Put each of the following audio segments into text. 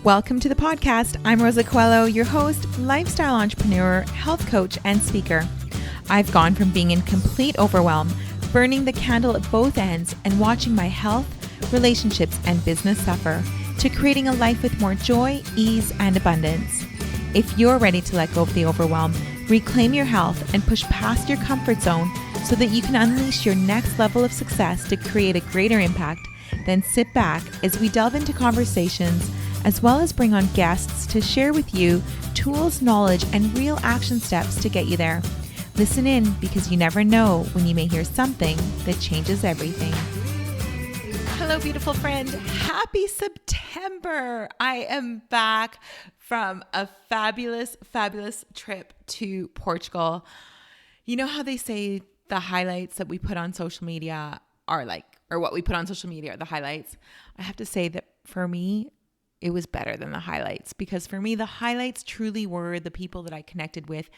Welcome to the podcast. I'm Rosa Coelho, your host, lifestyle entrepreneur, health coach, and speaker. I've gone from being in complete overwhelm, burning the candle at both ends, and watching my health, relationships, and business suffer, to creating a life with more joy, ease, and abundance. If you're ready to let go of the overwhelm, reclaim your health, and push past your comfort zone so that you can unleash your next level of success to create a greater impact, then sit back as we delve into conversations as well as bring on guests to share with you tools, knowledge, and real action steps to get you there. Listen in, because you never know when you may hear something that changes everything. Hello, beautiful friend. Happy September. I am back from a fabulous trip to Portugal. You know how they say the highlights that we put on social media are what we put on social media are the highlights? I have to say that for me, it was better than the highlights, because for me, the highlights truly were the people that I connected with,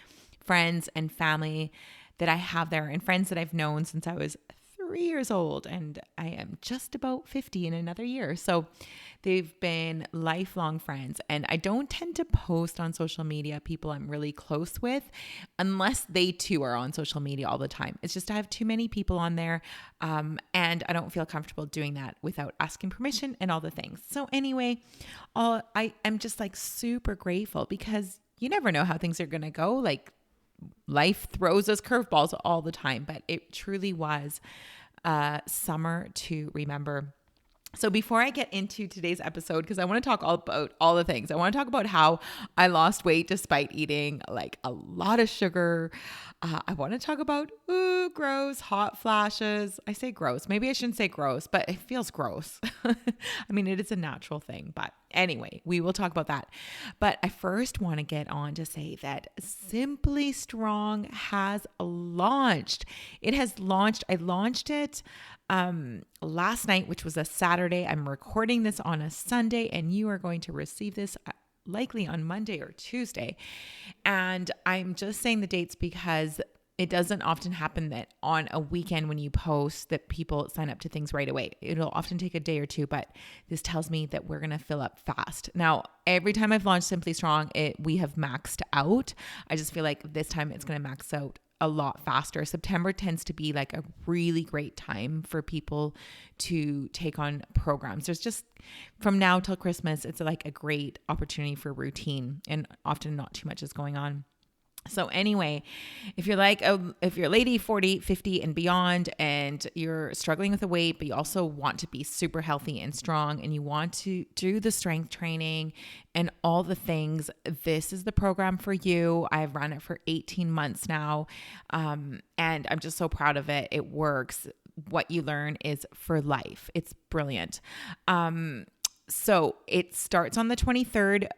friends and family that I have there, and friends that I've known since I was 3 years old, and I am just about 50 in another year. So they've been lifelong friends, and I don't tend to post on social media people I'm really close with unless they too are on social media all the time. It's just I have too many people on there, and I don't feel comfortable doing that without asking permission and all the things. So anyway, I am just super grateful, because you never know how things are going to go. Life throws us curveballs all the time, but it truly was summer to remember. So before I get into today's episode, because I want to talk all about all the things, I want to talk about how I lost weight despite eating a lot of sugar. I want to talk about, gross, hot flashes. I say gross. Maybe I shouldn't say gross, but it feels gross. I mean, it is a natural thing, but anyway, we will talk about that. But I first want to get on to say that Simply Strong has launched. It has launched. I launched it last night, which was a Saturday. I'm recording this on a Sunday, and you are going to receive this likely on Monday or Tuesday. And I'm just saying the dates because it doesn't often happen that on a weekend when you post that people sign up to things right away. It'll often take a day or two, but this tells me that we're going to fill up fast. Now, every time I've launched Simply Strong, we have maxed out. I just feel like this time it's going to max out a lot faster. September tends to be a really great time for people to take on programs. There's just, from now till Christmas, it's a great opportunity for routine, and often not too much is going on. So anyway, if you're if you're a lady 40, 50 and beyond, and you're struggling with the weight, but you also want to be super healthy and strong, and you want to do the strength training and all the things, this is the program for you. I've run it for 18 months now. And I'm just so proud of it. It works. What you learn is for life. It's brilliant. So it starts on the 23rd,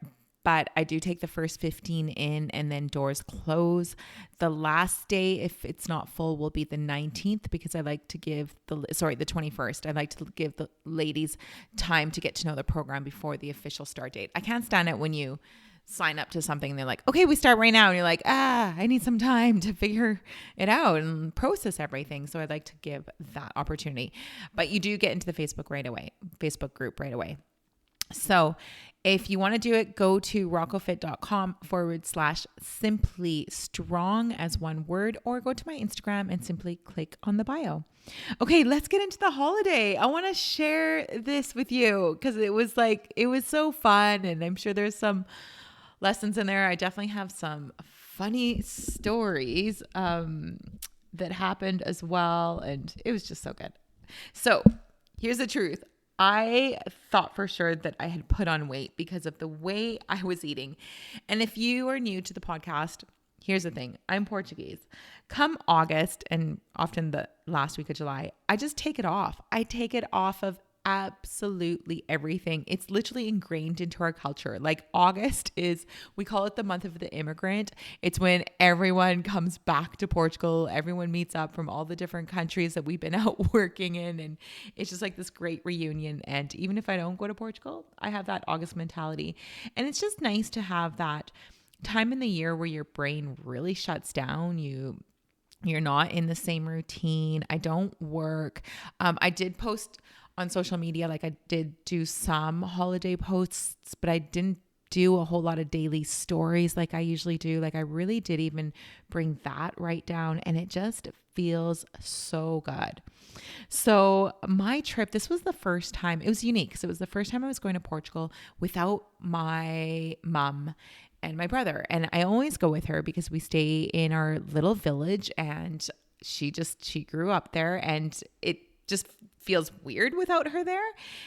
but I do take the first 15 in, and then doors close. The last day, if it's not full, will be the 19th, because I like to give the 21st. I like to give the ladies time to get to know the program before the official start date. I can't stand it when you sign up to something and they're like, okay, we start right now. And you're like, I need some time to figure it out and process everything. So I'd like to give that opportunity. But you do get into the Facebook group right away. So if you want to do it, go to roccofit.com/simply strong as one word, or go to my Instagram and simply click on the bio. Okay, let's get into the holiday. I want to share this with you because it was so fun, and I'm sure there's some lessons in there. I definitely have some funny stories that happened as well, and it was just so good. So here's the truth. I thought for sure that I had put on weight because of the way I was eating. And if you are new to the podcast, here's the thing. I'm Portuguese. Come August, and often the last week of July, I just take it off. I take it off of absolutely everything. It's literally ingrained into our culture. August we call it the month of the immigrant. It's when everyone comes back to Portugal. Everyone meets up from all the different countries that we've been out working in. And it's just this great reunion. And even if I don't go to Portugal, I have that August mentality. And it's just nice to have that time in the year where your brain really shuts down. You're not in the same routine. I don't work. I did post on social media. Like I did do some holiday posts, but I didn't do a whole lot of daily stories like I usually do. Like I really did even bring that right down, and it just feels so good. So my trip, this was the first time, it was unique because it was the first time I was going to Portugal without my mom and my brother. And I always go with her because we stay in our little village, and she grew up there, and it just feels weird without her there.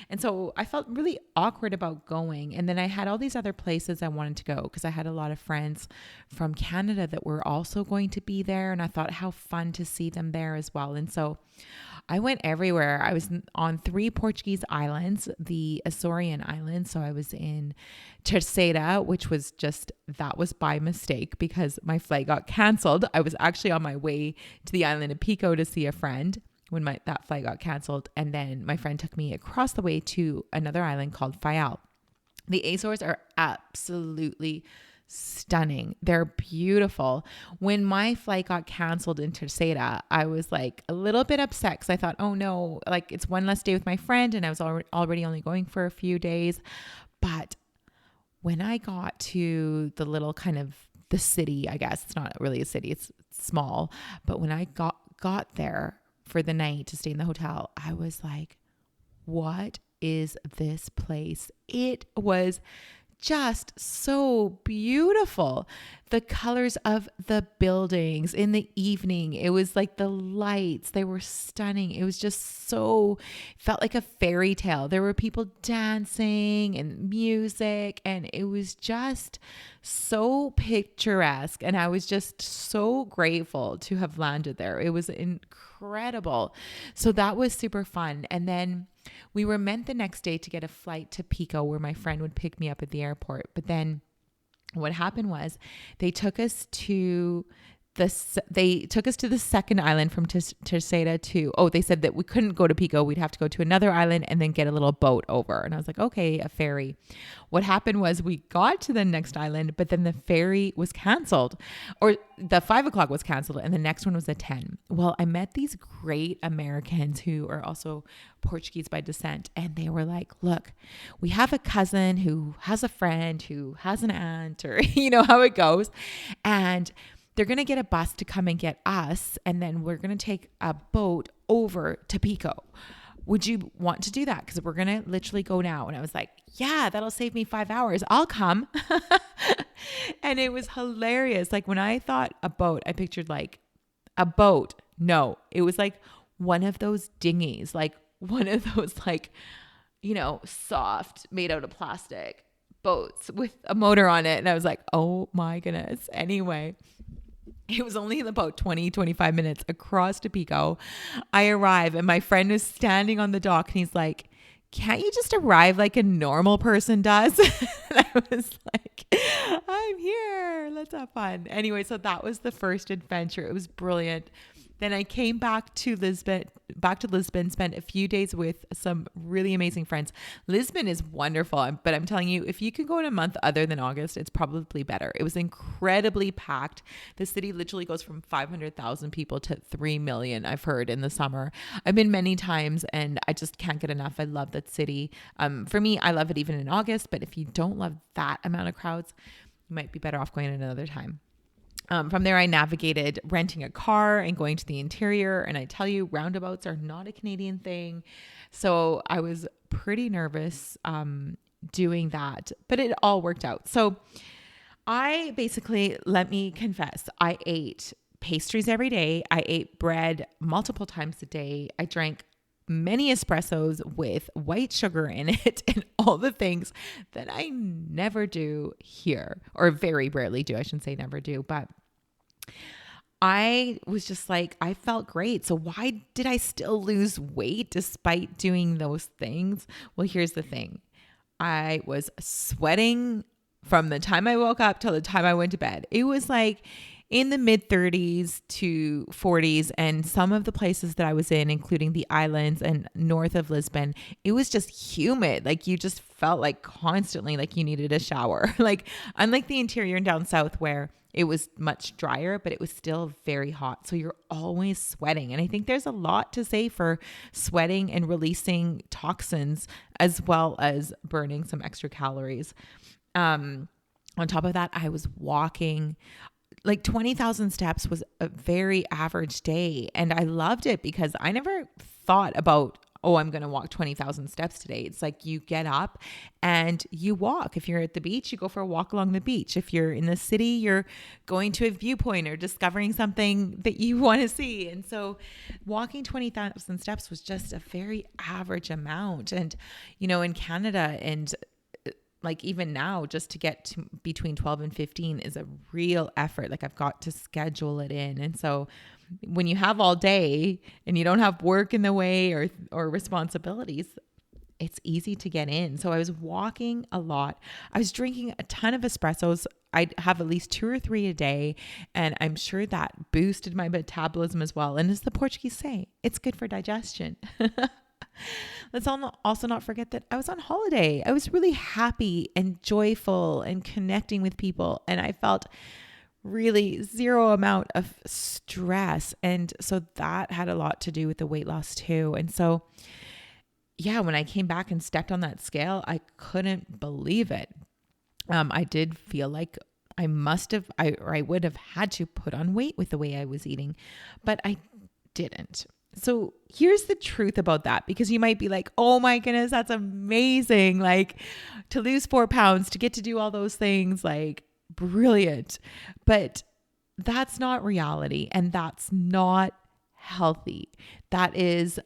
And so I felt really awkward about going. And then I had all these other places I wanted to go because I had a lot of friends from Canada that were also going to be there. And I thought how fun to see them there as well. And so I went everywhere. I was on 3 Portuguese islands, the Açorian Islands. So I was in Terceira, which was that was by mistake because my flight got canceled. I was actually on my way to the island of Pico to see a friend when that flight got canceled. And then my friend took me across the way to another island called Faial. The Azores are absolutely stunning. They're beautiful. When my flight got canceled in Terceira, I was like a little bit upset because I thought, oh no, like it's one less day with my friend, and I was already only going for a few days. But when I got to the little kind of the city, I guess it's not really a city, it's small. But when I got there for the night to stay in the hotel, I was like, what is this place? It was just so beautiful. The colors of the buildings in the evening, it was like the lights, they were stunning. It was just felt like a fairy tale. There were people dancing and music, and it was just so picturesque. And I was just so grateful to have landed there. It was incredible. So that was super fun. And then we were meant the next day to get a flight to Pico where my friend would pick me up at the airport. But then what happened was they took us to the second island from Terceira they said that we couldn't go to Pico. We'd have to go to another island and then get a little boat over. And I was like, okay, a ferry. What happened was we got to the next island, but then the ferry was canceled, or the 5:00 was canceled, and the next one was at 10. Well, I met these great Americans who are also Portuguese by descent. And they were like, look, we have a cousin who has a friend who has an aunt, or you know how it goes. And they're going to get a bus to come and get us, and then we're going to take a boat over to Pico. Would you want to do that? Because we're going to literally go now. And I was like, yeah, that'll save me 5 hours. I'll come. And it was hilarious. Like when I thought a boat, I pictured like a boat. No, it was like one of those dinghies, like one of those like, soft, made out of plastic boats with a motor on it. And I was like, oh my goodness. Anyway, it was only about 20, 25 minutes across to Pico. I arrive and my friend was standing on the dock, and he's like, can't you just arrive like a normal person does? And I was like, I'm here. Let's have fun. Anyway, so that was the first adventure. It was brilliant. Then I came back to Lisbon, spent a few days with some really amazing friends. Lisbon is wonderful, but I'm telling you, if you can go in a month other than August, it's probably better. It was incredibly packed. The city literally goes from 500,000 people to 3 million, I've heard, in the summer. I've been many times and I just can't get enough. I love that city. For me, I love it even in August, but if you don't love that amount of crowds, you might be better off going at another time. From there, I navigated renting a car and going to the interior. And I tell you, roundabouts are not a Canadian thing. So I was pretty nervous doing that, but it all worked out. So I basically, let me confess, I ate pastries every day. I ate bread multiple times a day. I drank many espressos with white sugar in it and all the things that I never do here, or very rarely do. I shouldn't say never do, but I was just like, I felt great. So why did I still lose weight despite doing those things? Well, here's the thing. I was sweating from the time I woke up till the time I went to bed. It was like, in the mid 30s to 40s. And some of the places that I was in, including the islands and north of Lisbon, it was just humid. Like you just felt like constantly like you needed a shower. Like unlike the interior and down south where it was much drier, but it was still very hot. So you're always sweating. And I think there's a lot to say for sweating and releasing toxins as well as burning some extra calories. On top of that, I was walking. Like 20,000 steps was a very average day. And I loved it because I never thought about, oh, I'm going to walk 20,000 steps today. It's like you get up and you walk. If you're at the beach, you go for a walk along the beach. If you're in the city, you're going to a viewpoint or discovering something that you want to see. And so walking 20,000 steps was just a very average amount. And, you know, in Canada and like even now, just to get to between 12 and 15 is a real effort. Like I've got to schedule it in. And so when you have all day and you don't have work in the way or responsibilities, it's easy to get in. So I was walking a lot. I was drinking a ton of espressos. I'd have at least 2 or 3 a day. And I'm sure that boosted my metabolism as well. And as the Portuguese say, it's good for digestion. Let's also not forget that I was on holiday. I was really happy and joyful and connecting with people. And I felt really zero amount of stress. And so that had a lot to do with the weight loss too. And so, yeah, when I came back and stepped on that scale, I couldn't believe it. I did feel like I would have had to put on weight with the way I was eating, but I didn't. So here's the truth about that, because you might be like, oh my goodness, that's amazing. Like to lose 4 pounds, to get to do all those things, like brilliant. But that's not reality and that's not healthy. That is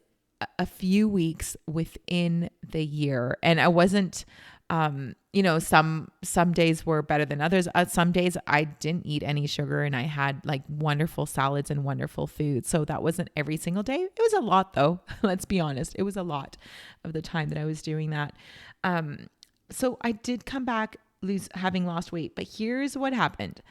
a few weeks within the year. And I wasn't, some days were better than others. Some days I didn't eat any sugar and I had like wonderful salads and wonderful food. So that wasn't every single day. It was a lot though. Let's be honest. It was a lot of the time that I was doing that. So I did come back having lost weight, but here's what happened.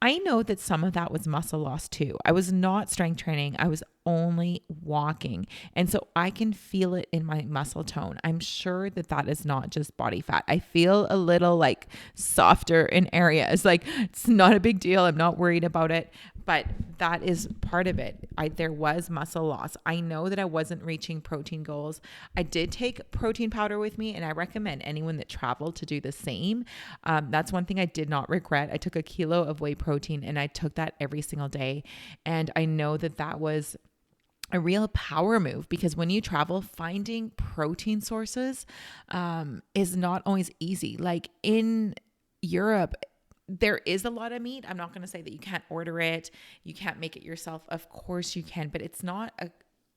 I know that some of that was muscle loss too. I was not strength training. I was only walking. And so I can feel it in my muscle tone. I'm sure that that is not just body fat. I feel a little like softer in areas. Like it's not a big deal. I'm not worried about it, but that is part of it. There was muscle loss. I know that I wasn't reaching protein goals. I did take protein powder with me, and I recommend anyone that traveled to do the same. That's one thing I did not regret. I took a kilo of whey protein and I took that every single day. And I know that that was a real power move, because when you travel, finding protein sources is not always easy. Like in Europe, there is a lot of meat. I'm not going to say that you can't order it. You can't make it yourself. Of course you can, but it's not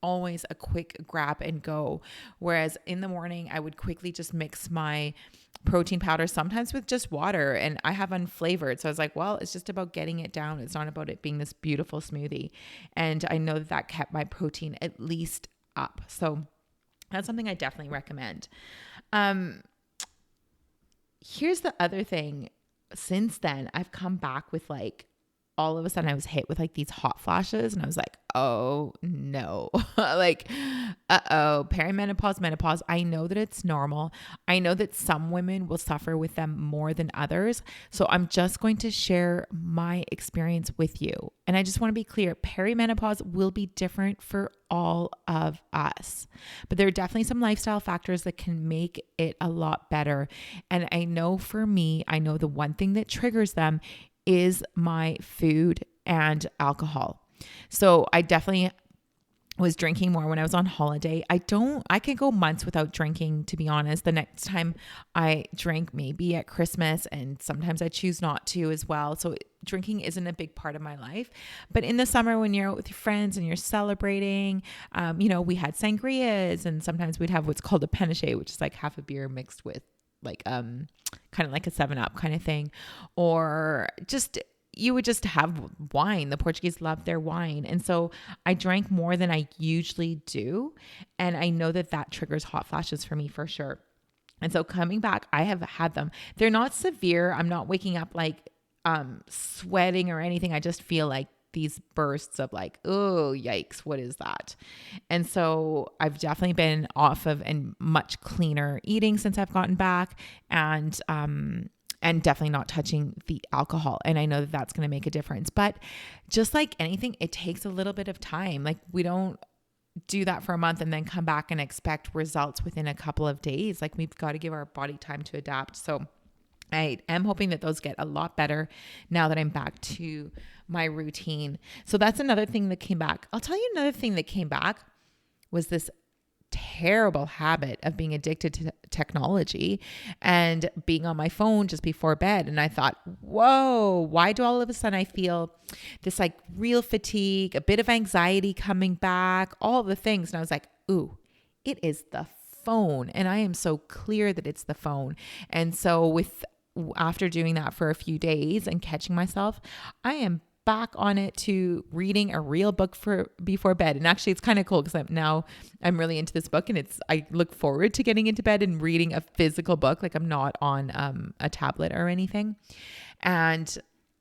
always a quick grab and go. Whereas in the morning, I would quickly just mix my protein powder, sometimes with just water, and I have unflavored. So I was like, well, it's just about getting it down. It's not about it being this beautiful smoothie. And I know that kept my protein at least up. So that's something I definitely recommend. Here's the other thing. Since then, I've come back with like, all of a sudden I was hit with like these hot flashes, and I was like, oh no, like, perimenopause, menopause. I know that it's normal. I know that some women will suffer with them more than others. So I'm just going to share my experience with you. And I just want to be clear, perimenopause will be different for all of us, but there are definitely some lifestyle factors that can make it a lot better. And I know for me, I know the one thing that triggers them is my food and alcohol. So I definitely was drinking more when I was on holiday. I can go months without drinking, to be honest. The next time I drink maybe at Christmas, and sometimes I choose not to as well. So drinking isn't a big part of my life. But in the summer, when you're out with your friends and you're celebrating, we had sangrias, and sometimes we'd have what's called a panache, which is like half a beer mixed with like kind of like a 7-Up kind of thing, or just you would just have wine. The Portuguese love their wine. And so I drank more than I usually do. And I know that that triggers hot flashes for me for sure. And so coming back, I have had them. They're not severe. I'm not waking up like sweating or anything. I just feel like these bursts of like, oh, yikes, what is that? And so I've definitely been off of and much cleaner eating since I've gotten back, and definitely not touching the alcohol. And I know that that's going to make a difference, but just like anything, it takes a little bit of time. Like we don't do that for a month and then come back and expect results within a couple of days. Like we've got to give our body time to adapt. So I am hoping that those get a lot better now that I'm back to my routine. So that's another thing that came back. I'll tell you another thing that came back was this terrible habit of being addicted to technology and being on my phone just before bed. And I thought, whoa, why do all of a sudden I feel this like real fatigue, a bit of anxiety coming back, all the things. And I was like, ooh, it is the phone. And I am so clear that it's the phone. And so after doing that for a few days and catching myself, I am back on it to reading a real book for before bed. And actually it's kind of cool because I'm really into this book, and I look forward to getting into bed and reading a physical book. Like I'm not on a tablet or anything. And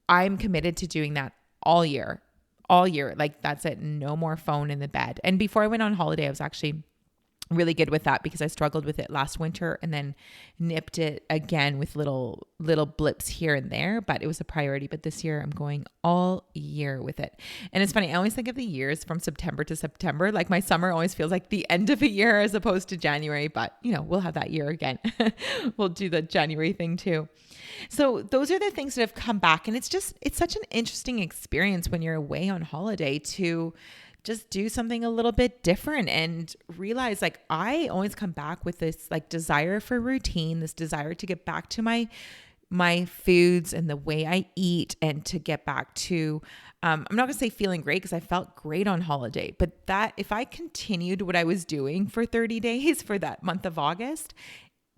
I'm committed to doing that all year. Like that's it. No more phone in the bed. And before I went on holiday, I was actually really good with that because I struggled with it last winter and then nipped it again with little blips here and there, but it was a priority. But this year I'm going all year with it. And it's funny, I always think of the years from September to September. Like my summer always feels like the end of a year as opposed to January, but we'll have that year again. We'll do the January thing too. So those are the things that have come back. And it's such an interesting experience when you're away on holiday to just do something a little bit different and realize like I always come back with this like desire for routine, this desire to get back to my foods and the way I eat, and to get back to, I'm not gonna say feeling great because I felt great on holiday, but that if I continued what I was doing for 30 days for that month of August,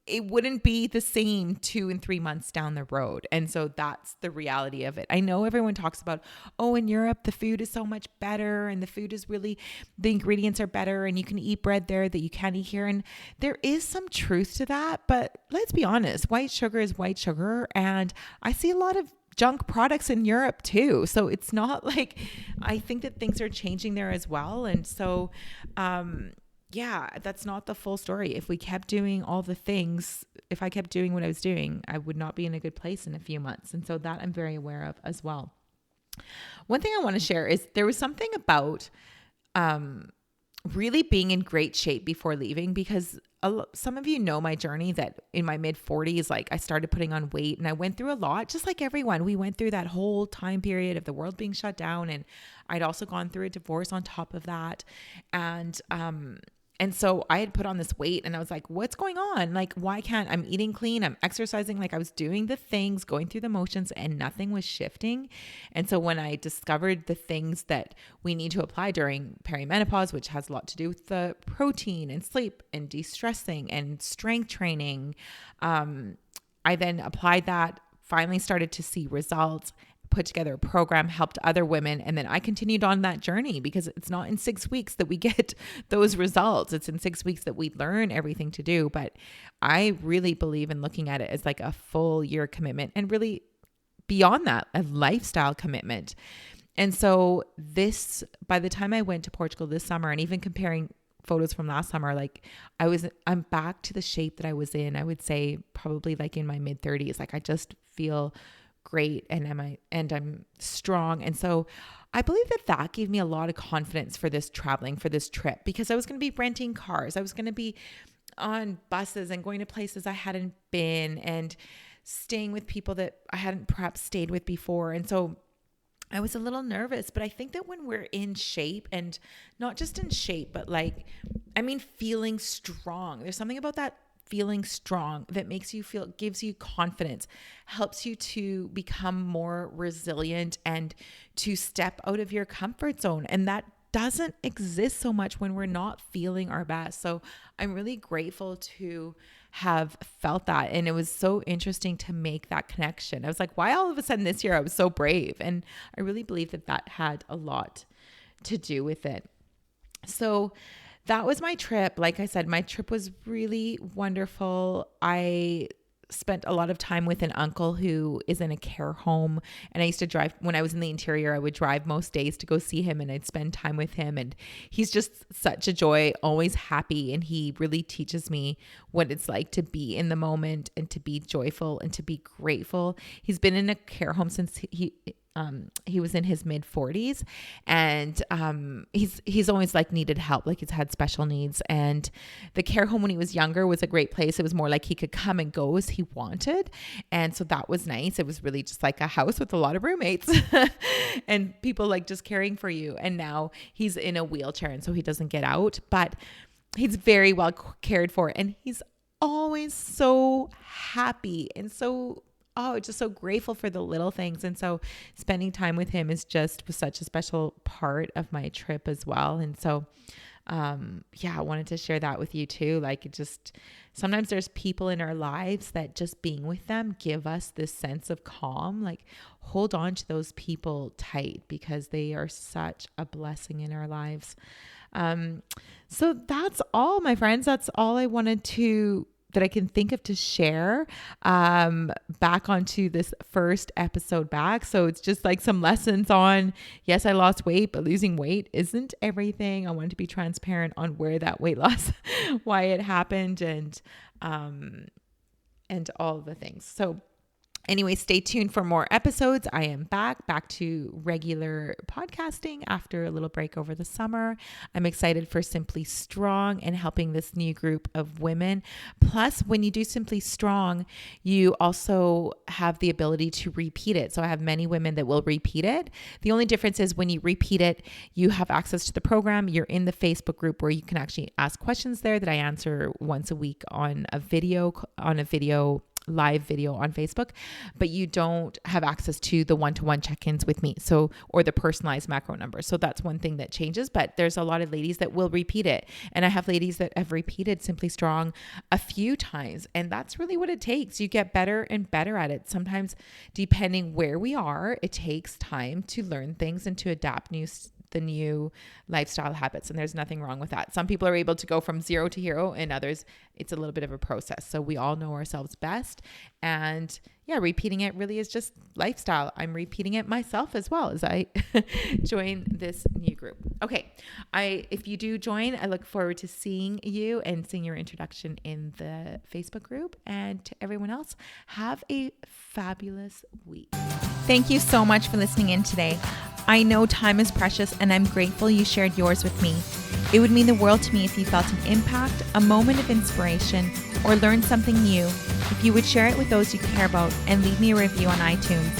it wouldn't be the same 2 and 3 months down the road. And so that's the reality of it. I know everyone talks about, oh, in Europe, the food is so much better and the ingredients are better and you can eat bread there that you can't eat here. And there is some truth to that, but let's be honest, white sugar is white sugar. And I see a lot of junk products in Europe too. So it's not like, I think that things are changing there as well. And so, yeah, that's not the full story. If we kept doing all the things, if I kept doing what I was doing, I would not be in a good place in a few months. And so that I'm very aware of as well. One thing I want to share is there was something about really being in great shape before leaving, because some of you know my journey that in my mid 40s, like I started putting on weight and I went through a lot, just like everyone. We went through that whole time period of the world being shut down. And I'd also gone through a divorce on top of that. And so I had put on this weight and I was like, what's going on? Like, why can't I'm eating clean? I'm exercising. Like I was doing the things, going through the motions, and nothing was shifting. And so when I discovered the things that we need to apply during perimenopause, which has a lot to do with the protein and sleep and de-stressing and strength training, I then applied that, finally started to see results, put together a program, helped other women. And then I continued on that journey, because it's not in 6 weeks that we get those results. It's in 6 weeks that we learn everything to do. But I really believe in looking at it as like a full year commitment, and really beyond that, a lifestyle commitment. And so by the time I went to Portugal this summer, and even comparing photos from last summer, like I'm back to the shape that I was in, I would say probably like in my mid 30s. Like I just feel great and I'm strong. And so I believe that gave me a lot of confidence for this traveling, for this trip, because I was going to be renting cars. I was going to be on buses and going to places I hadn't been and staying with people that I hadn't perhaps stayed with before. And so I was a little nervous, but I think that when we're in shape, and not just in shape, but feeling strong, there's something about that feeling strong that gives you confidence, helps you to become more resilient and to step out of your comfort zone. And that doesn't exist so much when we're not feeling our best. So I'm really grateful to have felt that. And it was so interesting to make that connection. I was like, why all of a sudden this year I was so brave? And I really believe that had a lot to do with it. So that was my trip. Like I said, my trip was really wonderful. I spent a lot of time with an uncle who is in a care home. And I used to drive, when I was in the interior, I would drive most days to go see him, and I'd spend time with him. And he's just such a joy, always happy. And he really teaches me what it's like to be in the moment and to be joyful and to be grateful. He's been in a care home since he was in his mid 40s, and he's always like needed help, like he's had special needs. And the care home when he was younger was a great place. It was more like he could come and go as he wanted, and so that was nice. It was really just like a house with a lot of roommates and people like just caring for you. And now he's in a wheelchair, and so he doesn't get out, but he's very well cared for, and he's always so happy and just so grateful for the little things. And so spending time with him was such a special part of my trip as well. And so, I wanted to share that with you too. Like, sometimes there's people in our lives that just being with them give us this sense of calm. Like, hold on to those people tight because they are such a blessing in our lives. So that's all, my friends. That's all I wanted that I can think of to share back onto this first episode back. So it's just like some lessons on, yes, I lost weight, but losing weight isn't everything. I wanted to be transparent on where that weight loss, why it happened, and all of the things. So anyway, stay tuned for more episodes. I am back to regular podcasting after a little break over the summer. I'm excited for Simply Strong and helping this new group of women. Plus, when you do Simply Strong, you also have the ability to repeat it. So I have many women that will repeat it. The only difference is when you repeat it, you have access to the program. You're in the Facebook group where you can actually ask questions there that I answer once a week on a live video on Facebook, but you don't have access to the one-to-one check-ins with me. Or the personalized macro number. So that's one thing that changes, but there's a lot of ladies that will repeat it. And I have ladies that have repeated Simply Strong a few times. And that's really what it takes. You get better and better at it. Sometimes, depending where we are, it takes time to learn things and to adapt the new lifestyle habits. And there's nothing wrong with that. Some people are able to go from 0 to hero, and others, it's a little bit of a process. So we all know ourselves best. And repeating it really is just lifestyle. I'm repeating it myself as well as I join this new group. Okay. If you do join, I look forward to seeing you and seeing your introduction in the Facebook group. And to everyone else, have a fabulous week. Thank you so much for listening in today. I know time is precious, and I'm grateful you shared yours with me. It would mean the world to me if you felt an impact, a moment of inspiration, or learned something new. If you would share it with those you care about and leave me a review on iTunes.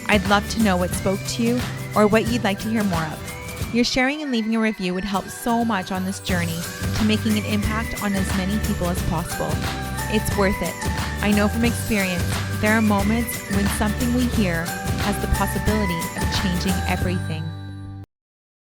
I'd love to know what spoke to you or what you'd like to hear more of. Your sharing and leaving a review would help so much on this journey to making an impact on as many people as possible. It's worth it. I know from experience, there are moments when something we hear has the possibility of changing everything.